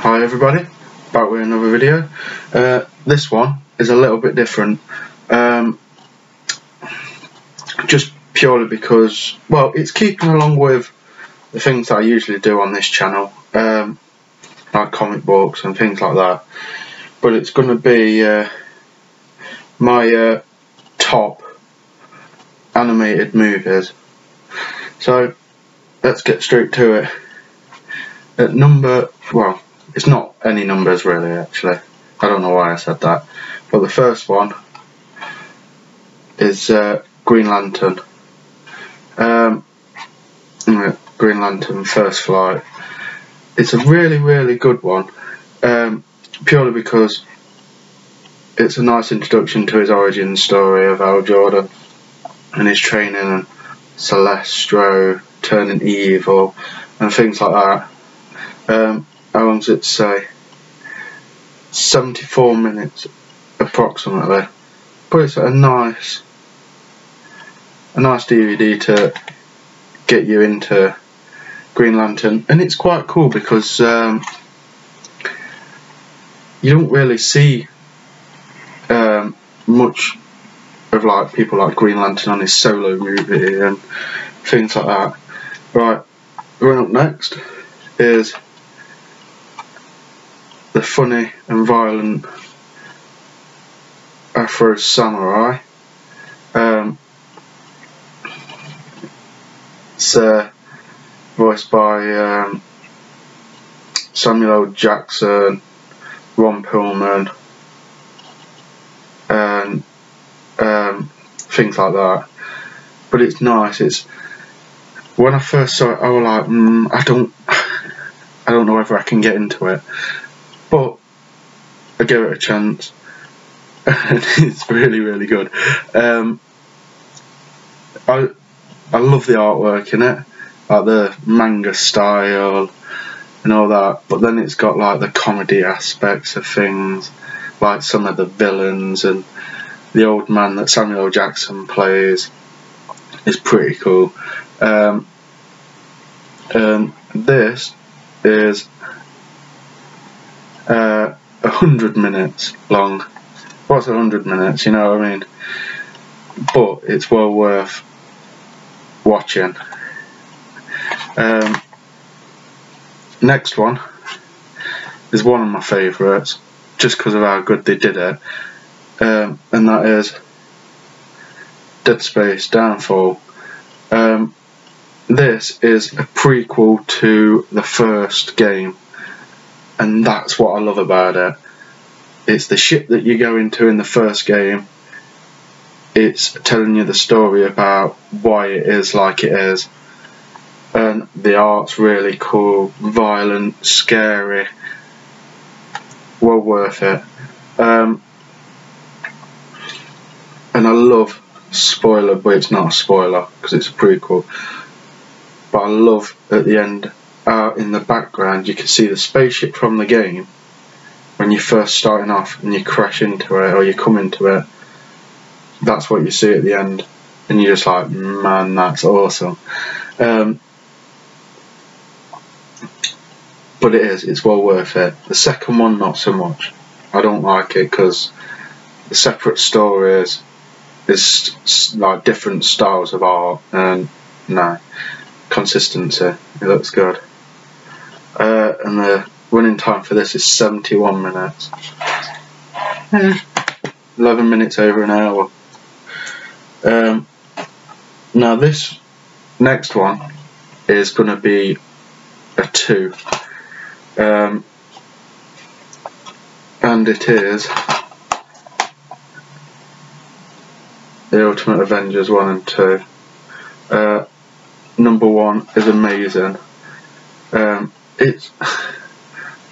Hi everybody, back with another video. This one is a little bit different, just purely because, well, it's keeping along with the things that I usually do on this channel, like comic books and things like that, but it's going to be my top animated movies. So let's get straight to it. At number, well, it's not any numbers really, actually. I don't know why I said that. But the first one is Green Lantern. Green Lantern First Flight. It's a really good one, purely because it's a nice introduction to his origin story of Hal Jordan and his training and Sinestro turning evil and things like that. How long does it say? 74 minutes approximately, but it's a nice DVD to get you into Green Lantern, and it's quite cool because you don't really see much of like people like Green Lantern on his solo movie and things like that. Right, going up next is the funny and violent Afro Samurai. It's voiced by Samuel L. Jackson, Ron Perlman, and things like that. But it's nice. It's, when I first saw it, I was like, I don't know whether I can get into it. But I gave it a chance, and it's really good. I love the artwork in it, like the manga style and all that. But then it's got like the comedy aspects of things, like some of the villains, and the old man that Samuel L. Jackson plays is pretty cool. This is 100 minutes long. What's 100 minutes, you know what I mean? But it's well worth watching. Next one is one of my favourites, just because of how good they did it, and that is Dead Space Downfall. This is a prequel to the first game, and that's what I love about it. It's the ship that you go into in the first game. It's telling you the story about why it is like it is, and the art's really cool, violent, scary, well worth it. And I love, spoiler, but it's not a spoiler because it's a prequel, but I love at the end, in the background you can see the spaceship from the game when you're first starting off and you crash into it or you come into it. That's what you see at the end, and you're just like, man, that's awesome. But it's well worth it. The second one, not so much. I don't like it because the separate stories is like different styles of art, and no consistency. It looks good. And the running time for this is 71 minutes. 11 minutes over an hour. Now this next one is going to be a 2, and it is The Ultimate Avengers 1 and 2. Number 1 is amazing.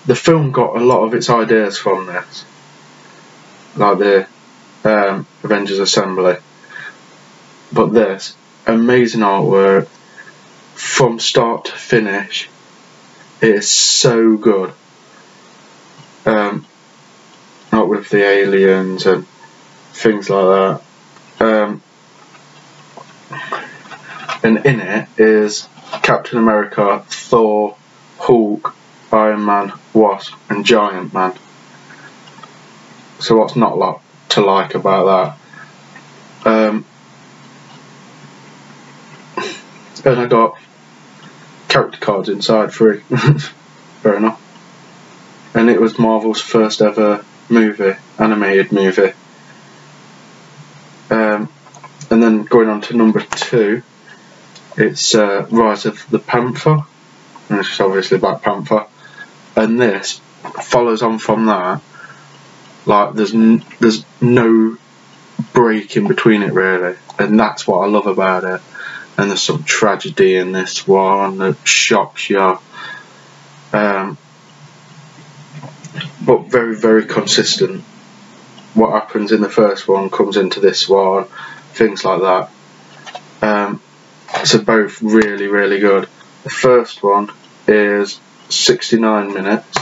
The film got a lot of its ideas from this, like the Avengers Assembly, but this, amazing artwork from start to finish. It is so good. Not with the aliens and things like that. And in it is Captain America, Thor, Hulk, Iron Man, Wasp and Giant Man. So what's not to like about that? And I got character cards inside free. Fair enough. And it was Marvel's first ever animated movie. And then going on to number 2, it's Rise of the Panther, and it's obviously Black Panther. And this follows on from that. Like there's no break in between it really, and that's what I love about it. And there's some tragedy in this one that shocks you, but very, very consistent. What happens in the first one comes into this one, things like that. So both really, really good. The first one is 69 minutes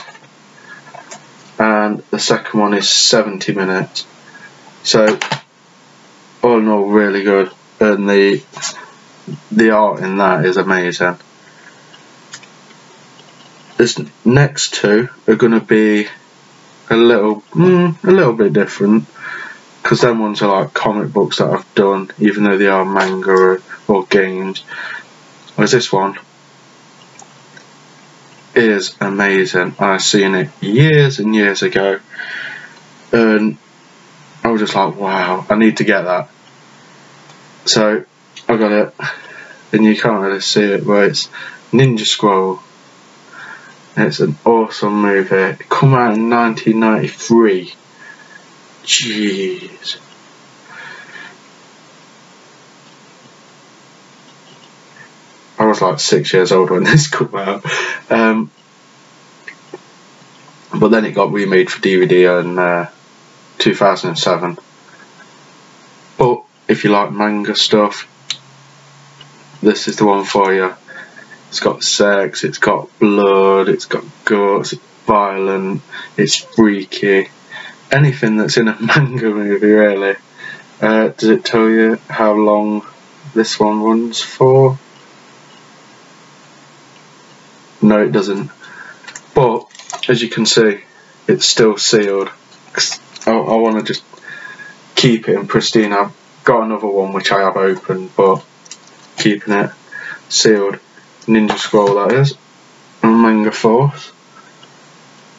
and the second one is 70 minutes. So all in all, really good, and the art in that is amazing. This next 2 are going to be a little bit different, because them ones are like comic books that I've done, even though they are manga or games. Whereas this one is amazing. I've seen it years and years ago, and I was just like, wow, I need to get that. So I got it, and you can't really see it, but it's Ninja Scroll. It's an awesome movie. It came out in 1993. Jeez. I was like 6 years old when this came out. But then it got remade for DVD in 2007. But if you like manga stuff, this is the one for you. It's got sex, it's got blood, it's got guts, it's violent, it's freaky. Anything that's in a manga movie, really. Does it tell you how long this one runs for? No, it doesn't. But as you can see, it's still sealed. I want to just keep it in pristine. I've got another one which I have opened, but keeping it sealed. Ninja Scroll, that is, and Manga Force.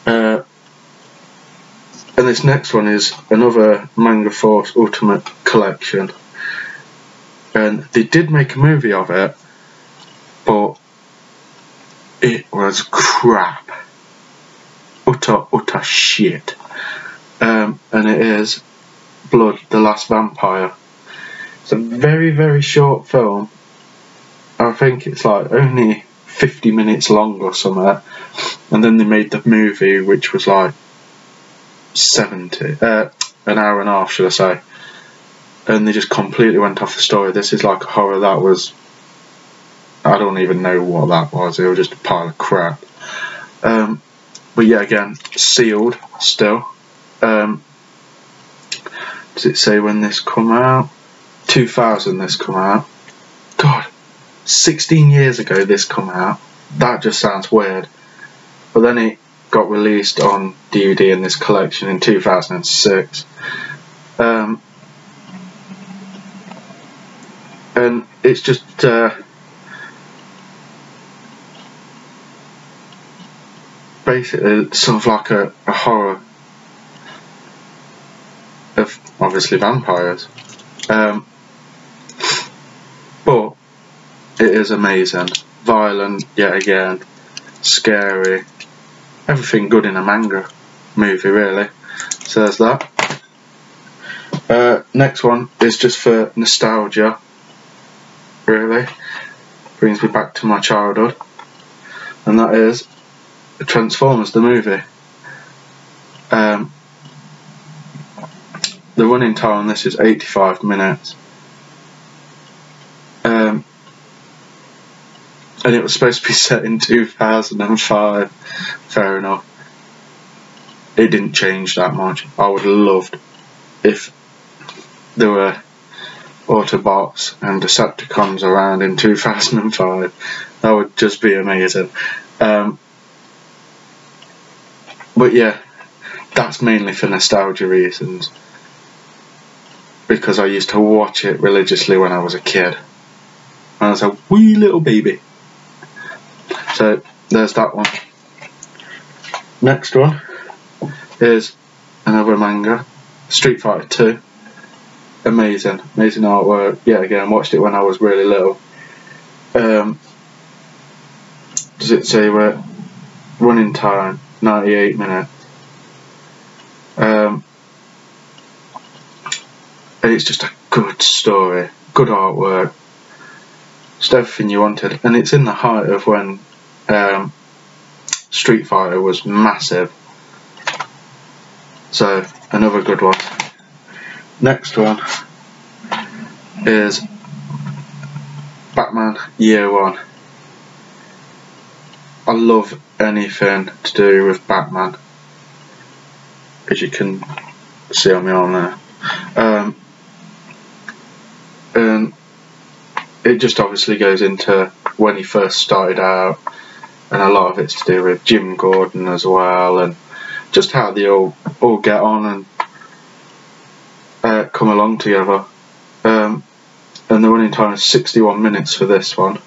And this next one is another Manga Force Ultimate Collection, and they did make a movie of it, but it was crap, utter shit. And it is Blood, the Last Vampire. It's a very, very short film. I think it's like only 50 minutes long or something, and then they made the movie, which was like 70, an hour and a half, should I say, and they just completely went off the story. This is like a horror that was, I don't even know what that was, it was just a pile of crap. But yeah, again, sealed still. Does it say when this come out? 2000 this come out. God, 16 years ago this come out. That just sounds weird. But then it got released on DVD in this collection in 2006. And it's just basically sort of like a horror of obviously vampires. But it is amazing. Violent, yet again. Scary. Everything good in a manga movie, really. So there's that. Next one is just for nostalgia, really. Brings me back to my childhood. And that is Transformers, the movie. The running time on this is 85 minutes. And it was supposed to be set in 2005. Fair enough. It didn't change that much. I would have loved if there were Autobots and Decepticons around in 2005. That would just be amazing. But yeah, that's mainly for nostalgia reasons, because I used to watch it religiously when I was a kid. I was a wee little baby. So there's that one. Next one is another manga, Street Fighter 2. Amazing artwork. Yeah, again, watched it when I was really little. Does it say where running time 98 minutes? And it's just a good story, good artwork, just everything you wanted, and it's in the height of when Street Fighter was massive. So another good one. Next one is Batman Year One. I love anything to do with Batman, as you can see on my arm there. And it just obviously goes into when he first started out, and a lot of it's to do with Jim Gordon as well, and just how they all get on and come along together. And the running time is 61 minutes for this one.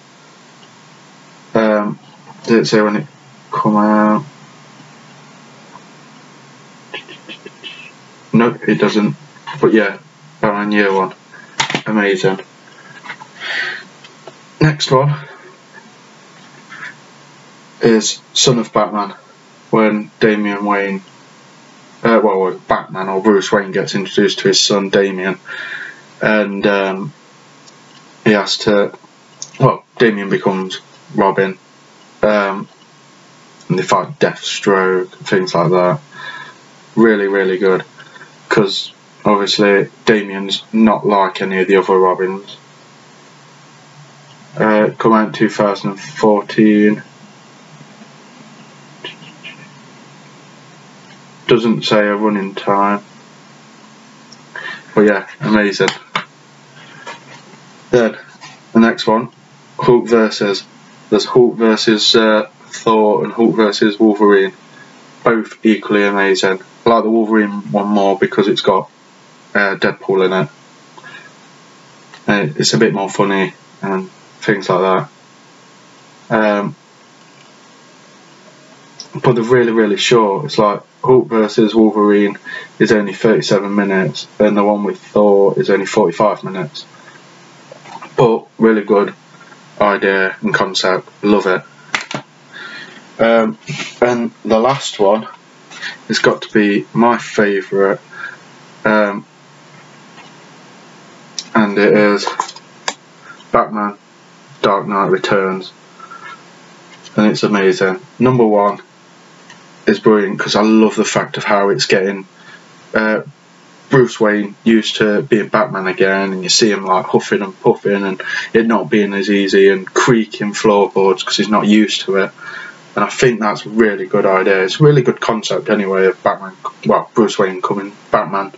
Did it say when it come out? No, it doesn't. But yeah, Batman Year One, amazing. Next one is Son of Batman, when Damian Wayne, Batman or Bruce Wayne gets introduced to his son Damian, and he has to, Damian becomes Robin, and they fight Deathstroke and things like that. Really good, because obviously Damian's not like any of the other Robins. Come out in 2014. Doesn't say a running time, but yeah, amazing. Then the next one, Hulk versus. There's Hulk versus Thor and Hulk versus Wolverine. Both equally amazing. I like the Wolverine one more because it's got Deadpool in it. It's a bit more funny and things like that. But they're really short. It's like Hulk versus Wolverine is only 37 minutes, and the one with Thor is only 45 minutes. But really good idea and concept, love it. And the last one has got to be my favourite, and it is Batman Dark Knight Returns, and it's amazing. Number one is brilliant because I love the fact of how it's getting Bruce Wayne used to being Batman again, and you see him like huffing and puffing and it not being as easy and creaking floorboards because he's not used to it. And I think that's a really good idea. It's a really good concept anyway of Batman, Bruce Wayne becoming Batman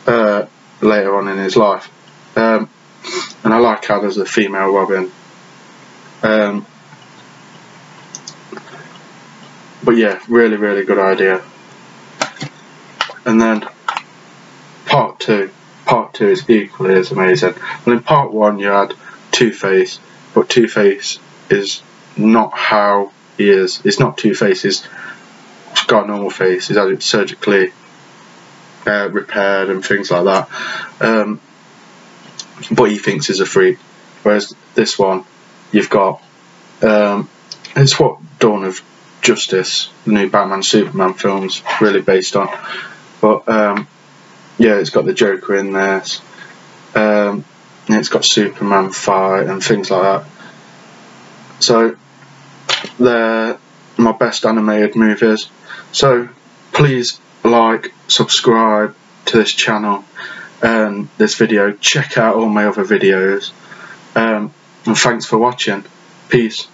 later on in his life. And I like how there's a female Robin. But yeah, really good idea. And then part two is equally as amazing. Well, in part one you had Two-Face, but Two-Face is not how he is. It's not Two-Face, he's got a normal face, he's had it surgically repaired and things like that. But he thinks he's a freak. Whereas this one, you've got it's what Dawn of Justice, the new Batman Superman films, really based on. But yeah, it's got the Joker in there. It's got Superman fight and things like that. So they're my best animated movies. So please like, subscribe to this channel and this video. Check out all my other videos. And thanks for watching. Peace.